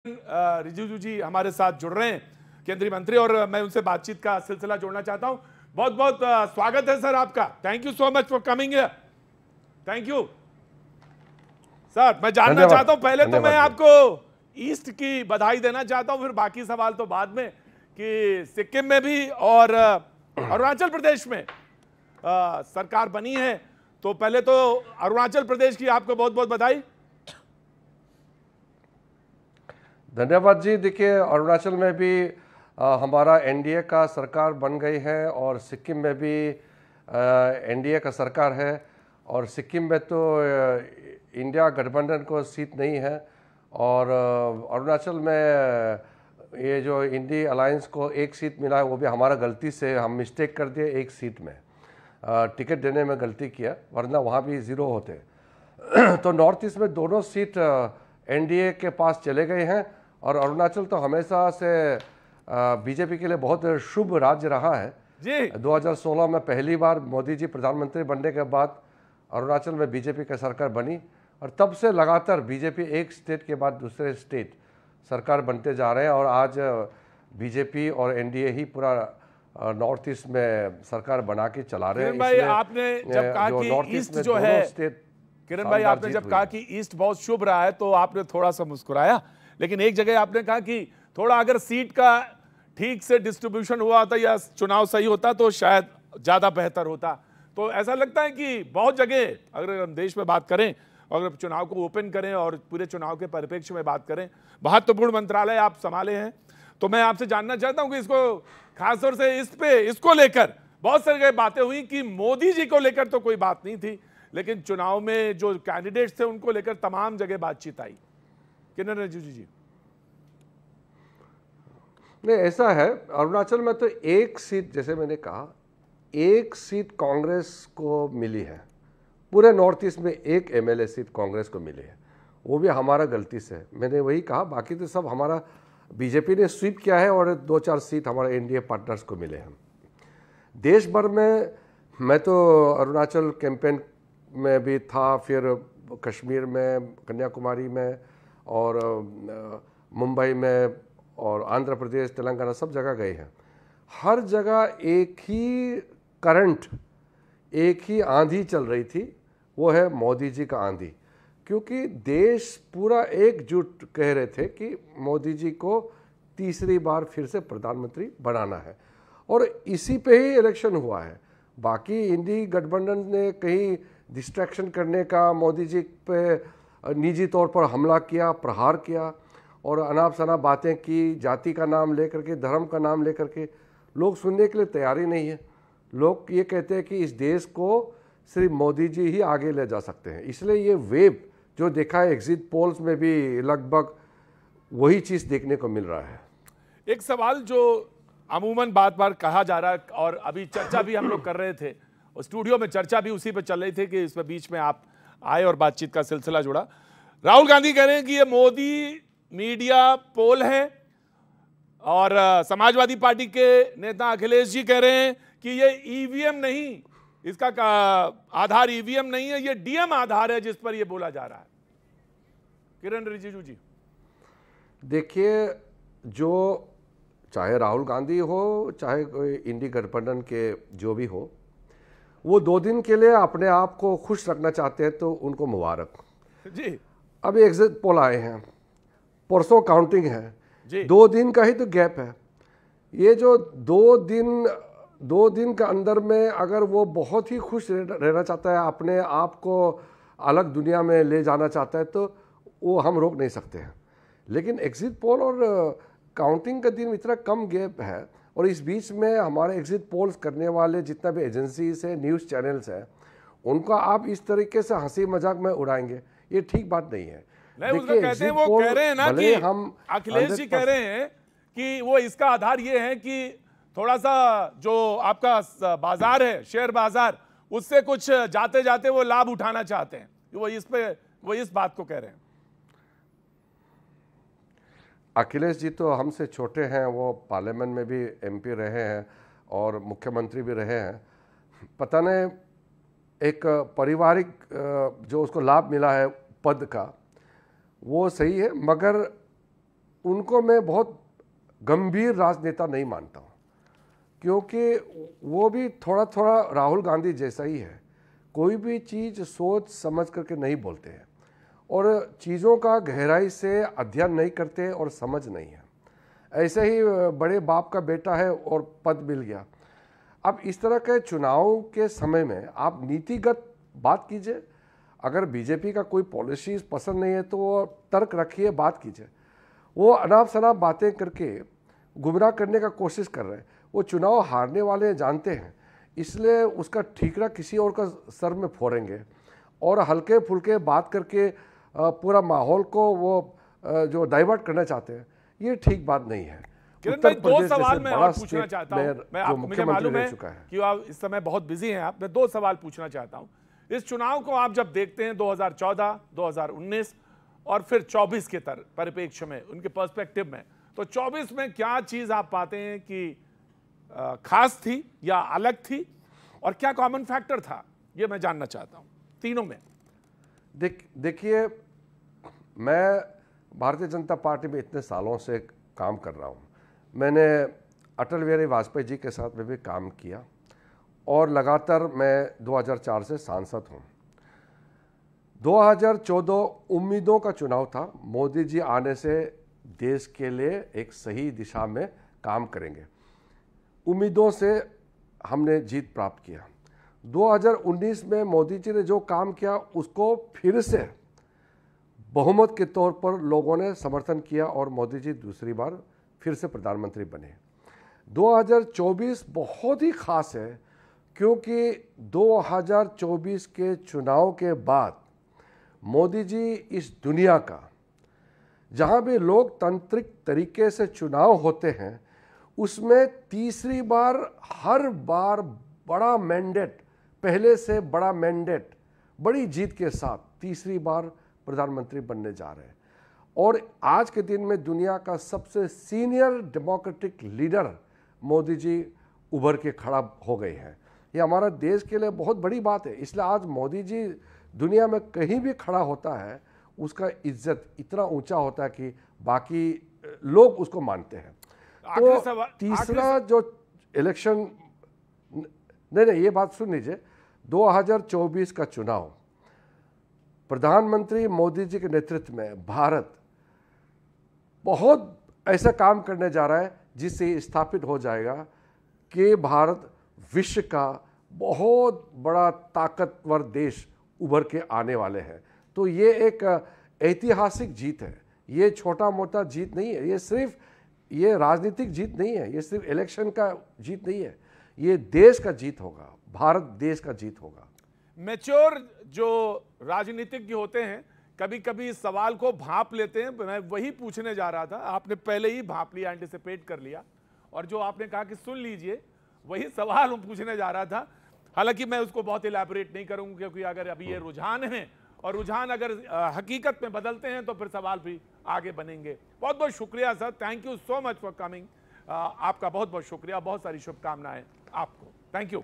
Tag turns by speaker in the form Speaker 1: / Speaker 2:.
Speaker 1: रिजिजू जी हमारे साथ जुड़ रहे हैं, केंद्रीय मंत्री, और मैं उनसे बातचीत का सिलसिला जोड़ना चाहता हूं। बहुत बहुत स्वागत है सर आपका। Thank you so much for coming here. Thank you sir. मैं जानना चाहता हूं, पहले तो मैं आपको ईस्ट की बधाई देना चाहता हूं, फिर बाकी सवाल तो बाद में, कि सिक्किम में भी और अरुणाचल प्रदेश में सरकार बनी है। तो पहले तो अरुणाचल प्रदेश की आपको बहुत बहुत बधाई।
Speaker 2: धन्यवाद जी। देखिए, अरुणाचल में भी हमारा एनडीए का सरकार बन गई है और सिक्किम में भी एनडीए का सरकार है। और सिक्किम में तो इंडिया गठबंधन को सीट नहीं है, और अरुणाचल में ये जो इंडी अलायंस को एक सीट मिला है, वो भी हमारा गलती से हम मिस्टेक कर दिए, एक सीट में टिकट देने में गलती किया, वरना वहाँ भी ज़ीरो होते। तो नॉर्थ ईस्ट में दोनों सीट एनडीए के पास चले गए हैं। और अरुणाचल तो हमेशा से बीजेपी के लिए बहुत शुभ राज्य रहा है जी। 2016 में पहली बार मोदी जी प्रधानमंत्री बनने के बाद अरुणाचल में बीजेपी की सरकार बनी, और तब से लगातार बीजेपी एक स्टेट के बाद दूसरे स्टेट सरकार बनते जा रहे हैं। और आज बीजेपी और एनडीए ही पूरा नॉर्थ ईस्ट में सरकार बना के चला रहे हैं।
Speaker 1: भाई, आपने जब कहा कि ईस्ट जो है, किरण भाई, आपने जब कहा कि ईस्ट बहुत शुभ रहा है, तो आपने थोड़ा सा मुस्कुराया, लेकिन एक जगह आपने कहा कि थोड़ा अगर सीट का ठीक से डिस्ट्रीब्यूशन हुआ होता या चुनाव सही होता तो शायद ज्यादा बेहतर होता। तो ऐसा लगता है कि बहुत जगह, अगर हम देश में बात करें, अगर चुनाव को ओपन करें और पूरे चुनाव के परिप्रेक्ष्य में बात करें, महत्वपूर्ण मंत्रालय आप संभाले हैं, तो मैं आपसे जानना चाहता हूं कि इसको खासतौर से इसको लेकर बहुत सारी बातें हुई कि मोदी जी को लेकर तो कोई बात नहीं थी, लेकिन चुनाव में जो कैंडिडेट्स थे उनको लेकर तमाम जगह बातचीत आई। किरण रिजिजू जी।
Speaker 2: नहीं, ऐसा है, अरुणाचल में तो एक सीट, जैसे मैंने कहा, एक सीट कांग्रेस को मिली है। पूरे नॉर्थ ईस्ट में एक एमएलए सीट कांग्रेस को मिली है, वो भी हमारा गलती से। मैंने वही कहा, बाकी तो सब हमारा बीजेपी ने स्वीप किया है, और 2-4 सीट हमारे एनडीए पार्टनर्स को मिले हैं। देश भर में मैं तो अरुणाचल कैंपेन में भी था, फिर कश्मीर में, कन्याकुमारी में, और मुंबई में, और आंध्र प्रदेश, तेलंगाना, सब जगह गए हैं। हर जगह एक ही करंट, एक ही आंधी चल रही थी, वो है मोदी जी का आंधी। क्योंकि देश पूरा एकजुट कह रहे थे कि मोदी जी को तीसरी बार फिर से प्रधानमंत्री बनाना है, और इसी पे ही इलेक्शन हुआ है। बाकी इंडी गठबंधन ने कहीं डिस्ट्रैक्शन करने का, मोदी जी पे निजी तौर पर हमला किया, प्रहार किया, और अनाप शनाप बातें की, जाति का नाम लेकर के, धर्म का नाम लेकर के। लोग सुनने के लिए तैयारी नहीं है। लोग ये कहते हैं कि इस देश को सिर्फ मोदी जी ही आगे ले जा सकते हैं। इसलिए ये वेव जो देखा है एग्जिट पोल्स में भी, लगभग वही चीज़ देखने को मिल रहा है।
Speaker 1: एक सवाल जो अमूमन बार बार कहा जा रहा है, और अभी चर्चा भी हम लोग कर रहे थे, और स्टूडियो में चर्चा भी उसी पे चल रही थी कि इस बीच में आप आए और बातचीत का सिलसिला जुड़ा। राहुल गांधी कह रहे हैं कि ये मोदी मीडिया पोल है, और समाजवादी पार्टी के नेता अखिलेश जी कह रहे हैं कि ये ईवीएम नहीं, इसका आधार ईवीएम नहीं है, ये डीएम आधार है जिस पर ये बोला जा रहा है। किरण रिजिजू जी।
Speaker 2: देखिए, जो चाहे राहुल गांधी हो, चाहे कोई इंडी गठबंधन के जो भी हो, वो 2 दिन के लिए अपने आप को खुश रखना चाहते हैं, तो उनको मुबारक
Speaker 1: जी।
Speaker 2: अभी एग्जिट पोल आए हैं, परसों काउंटिंग है, 2 दिन का ही तो गैप है। ये जो 2 दिन के अंदर में अगर वो बहुत ही खुश रहना चाहता है, अपने आप को अलग दुनिया में ले जाना चाहता है, तो वो हम रोक नहीं सकते हैं। लेकिन एग्जिट पोल और काउंटिंग का दिन इतना कम गैप है, और इस बीच में हमारे एग्जिट पोल्स करने वाले जितना भी एजेंसीज है, न्यूज़ चैनल्स हैं, उनका आप इस तरीके से हंसी मजाक में उड़ाएंगे, ये ठीक बात नहीं है।
Speaker 1: देखिए, कहते हैं, वो कह रहे हैं ना कि हम अखिलेश जी कह रहे हैं कि वो इसका आधार ये है कि थोड़ा सा जो आपका बाजार है, शेयर बाजार, उससे कुछ जाते जाते वो लाभ उठाना चाहते हैं। वो इस बात को कह रहे हैं।
Speaker 2: अखिलेश जी तो हमसे छोटे हैं, वो पार्लियामेंट में भी एमपी रहे हैं और मुख्यमंत्री भी रहे हैं। पता नहीं, एक पारिवारिक जो उसको लाभ मिला है पद का, वो सही है, मगर उनको मैं बहुत गंभीर राजनेता नहीं मानता हूँ, क्योंकि वो भी थोड़ा थोड़ा राहुल गांधी जैसा ही है। कोई भी चीज़ सोच समझ करके नहीं बोलते हैं और चीज़ों का गहराई से अध्ययन नहीं करते और समझ नहीं है। ऐसे ही बड़े बाप का बेटा है और पद मिल गया। अब इस तरह के चुनाव के समय में आप नीतिगत बात कीजिए। अगर बीजेपी का कोई पॉलिसीज पसंद नहीं है तो वो तर्क रखिए, बात कीजिए। वो अनाप शनाप बातें करके गुमराह करने का कोशिश कर रहे हैं। वो चुनाव हारने वाले जानते हैं, इसलिए उसका ठीकरा किसी और का सर में फोड़ेंगे और हल्के फुल्के बात करके पूरा माहौल को वो जो डाइवर्ट करना चाहते हैं, ये ठीक बात नहीं है।
Speaker 1: किरण भाई, दो सवाल मैं और पूछना चाहता हूं। मुझे मालूम है कि आप इस समय बहुत बिजी हैं। मैं दो सवाल पूछना चाहता हूं। इस चुनाव को आप जब देखते हैं 2014, 2019 और फिर 24 के परिप्रेक्ष्य में, उनके पर्सपेक्टिव में, तो 24 में क्या चीज आप पाते हैं कि खास थी या अलग थी, और क्या कॉमन फैक्टर था, ये मैं जानना चाहता हूं तीनों में।
Speaker 2: देखिए, मैं भारतीय जनता पार्टी में इतने सालों से काम कर रहा हूँ। मैंने अटल बिहारी वाजपेयी जी के साथ में भी काम किया और लगातार मैं 2004 से सांसद हूँ। 2014 उम्मीदों का चुनाव था। मोदी जी आने से देश के लिए एक सही दिशा में काम करेंगे, उम्मीदों से हमने जीत प्राप्त किया। 2019 में मोदी जी ने जो काम किया उसको फिर से बहुमत के तौर पर लोगों ने समर्थन किया और मोदी जी दूसरी बार फिर से प्रधानमंत्री बने। 2024 बहुत ही खास है, क्योंकि 2024 के चुनाव के बाद मोदी जी इस दुनिया का, जहां भी लोकतांत्रिक तरीके से चुनाव होते हैं, उसमें तीसरी बार हर बार बड़ा मैंडेट, पहले से बड़ा मैंडेट, बड़ी जीत के साथ तीसरी बार प्रधानमंत्री बनने जा रहे हैं। और आज के दिन में दुनिया का सबसे senior democratic leader Modi ji उभर के खड़ा हो गए हैं। ये हमारा देश के लिए बहुत बड़ी बात है। इसलिए आज मोदी जी दुनिया में कहीं भी खड़ा होता है, उसका इज्जत इतना ऊंचा होता है कि बाकी लोग उसको मानते हैं। तो तीसरा जो इलेक्शन, नहीं, ये बात सुन लीजिए। 2024 का चुनाव प्रधानमंत्री मोदी जी के नेतृत्व में भारत बहुत ऐसा काम करने जा रहा है जिससे स्थापित हो जाएगा कि भारत विश्व का बहुत बड़ा ताकतवर देश उभर के आने वाले हैं। तो ये एक ऐतिहासिक जीत है, ये छोटा मोटा जीत नहीं है, ये राजनीतिक जीत नहीं है, ये सिर्फ इलेक्शन का जीत नहीं है, ये देश का जीत होगा, भारत देश का जीत होगा।
Speaker 1: मैच्योर जो राजनीतिज्ञ होते हैं कभी कभी इस सवाल को भांप लेते हैं। मैं वही पूछने जा रहा था, आपने पहले ही भांप लिया, एंटिसिपेट कर लिया, और जो आपने कहा कि सुन लीजिए, वही सवाल हम पूछने जा रहा था। हालांकि मैं उसको बहुत इलैबोरेट नहीं करूंगा, क्योंकि अगर अभी ये रुझान है और रुझान अगर हकीकत में बदलते हैं तो फिर सवाल भी आगे बनेंगे। बहुत बहुत शुक्रिया sir, thank you so much for coming. आपका बहुत बहुत शुक्रिया, बहुत सारी शुभकामनाएं आपको। Thank you.